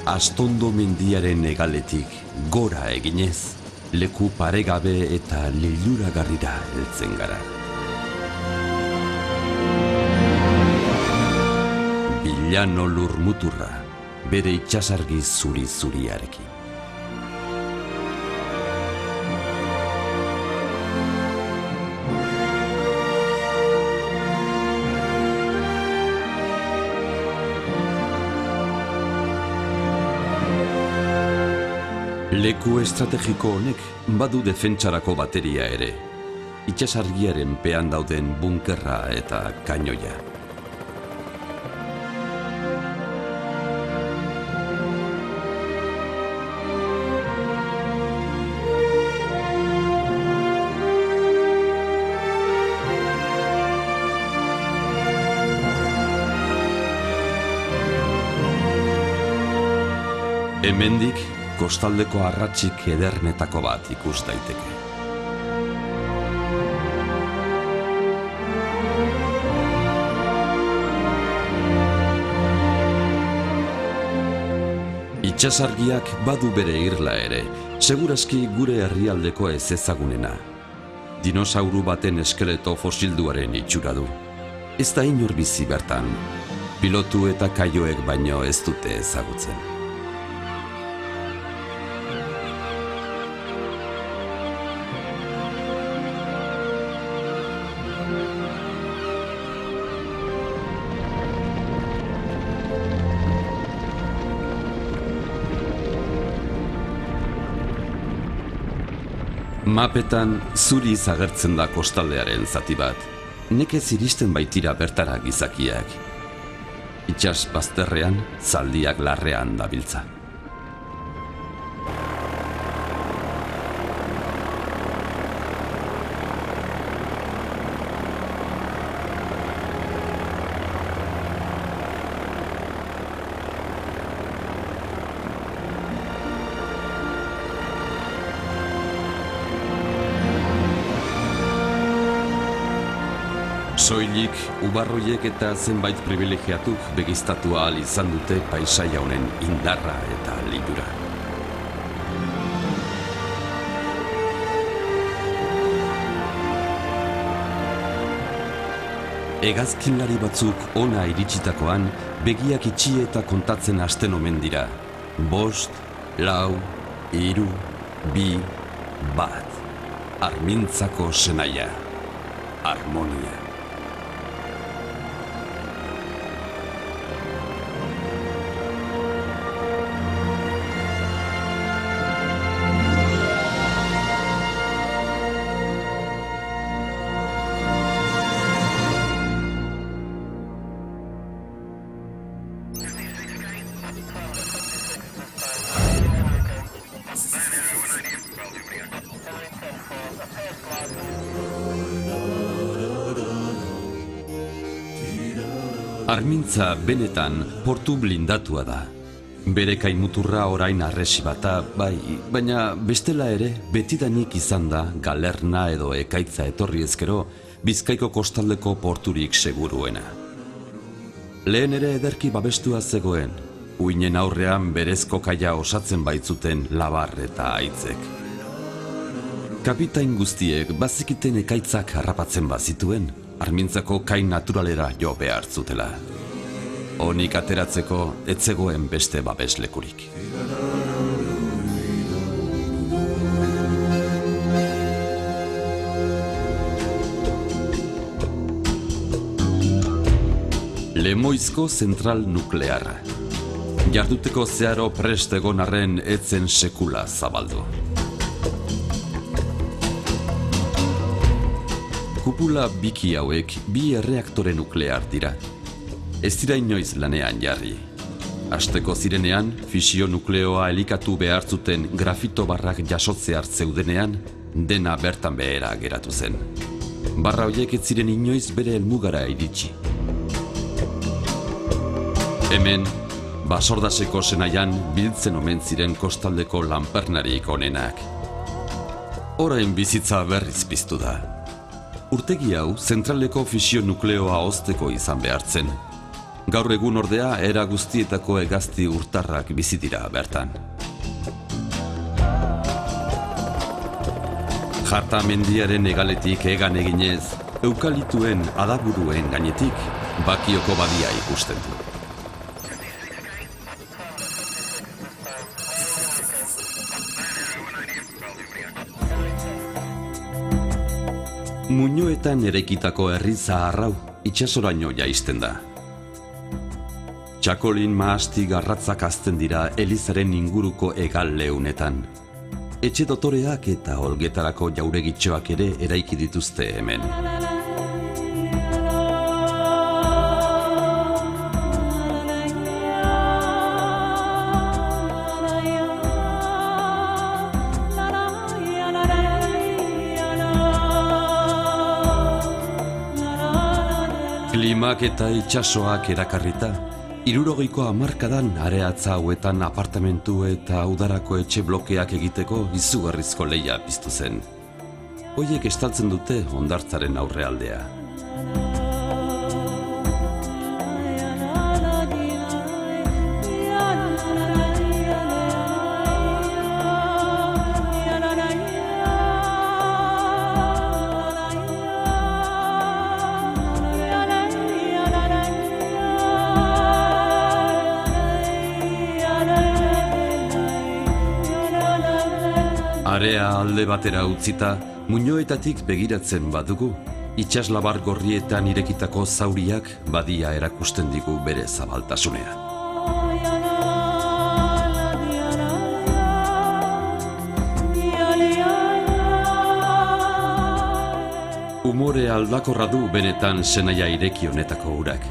Astondo mendiaren hegaletik gora eginez, leku paregabe eta liluragarrira heltzen gara. Bilano lurmuturra, bere itxasargi zuri-zuriarekin. Leku estrategiko honek badu defentsarako bateria ere, itxasargiaren pean dauden bunkerra eta kainoia. Hemendik, kostaldeko arratsik edernetako bat ikus daiteke. Itxasargiak badu bere irla ere, segurazki gure herrialdeko ez ezagunena. Dinosauru baten eskeleto fosilduaren itxura du. Ez da inor bizi bertan, pilotu eta kaioek baino ez dute ezagutzen. Mapetan zuriz agertzen da kostaldearen zati bat. Nekez iristen baitira bertara gizakiak. Itsas bazterrean, zaldiak larrean dabiltza. Soilik, ubarroiek eta zenbait privilegiatuk begiztatu ahal izan dute paisaia honen indarra eta lilura. Hegazkinlari batzuk ona iritsitakoan, begiak itxi eta kontatzen hasten omen dira. 5, 4, 3, 2, 1. Armintzako senaia. Harmonia. Armintza benetan portu blindatua da. Bere kaimuturra orain arresi bata, bai, baina bestela ere betidanik izan da galerna edo ekaitza etorri ezkero Bizkaiko kostaldeko porturik seguruena. Lehen ere ederki babestua zegoen, uinen aurrean berezko kaia osatzen baitzuten labar eta aitzek. Kapitain guztiek bazikiten ekaitzak harrapatzen bazituen, Armintzako kain naturalera jo behar zutela. Honik ateratzeko ez zegoen beste babeslekurik. Lemoizko zentral nuklearra. Jarduteko zeharo prest egon arren etzen sekula zabaldu. Kupula biki hauek 2 erreaktore nuklear dira. Ez dira inoiz lanean jarri. Hasteko zirenean, fisio nukleoa elikatu behar zuten grafito barrak jasotzear zeudenean, dena bertan behera geratu zen. Barra horiek ez ziren inoiz bere helmugara iritsi. Hemen, Basordaseko senaian biltzen omen ziren kostaldeko lanpernarik onenak. Orain bizitza berriz piztu da. Urtegi hau zentraleko fisio nukleoa hozteko izan behartzen. Gaur egun ordea era guztietako hegazti urtarrak bizi dira bertan. Jarta mendiaren hegaletik hegan eginez, eukalituen adaburuen gainetik Bakioko badia ikusten du. Muinoetan eraikitako herri zaharrau itsasoraino jaisten da. Txakolin mahasti garratzak hazten dira elizaren inguruko hegal leunetan. Etxe dotoreak eta olgetarako jauregitxoak ere eraiki dituzte hemen. Klimak eta itsasoak erakarrita, 60ko hamarkadan areatza hauetan apartamentu eta udarako etxe blokeak egiteko izugarrizko lehia piztu zen. Hoiek estaltzen dute hondartzaren aurrealdea. Area alde batera utzita, muinoetatik begiratzen badugu, itsaslabar gorrietan irekitako zauriak badia erakusten digu bere zabaltasunea. Umore aldakorra du benetan senaia ireki honetako urak.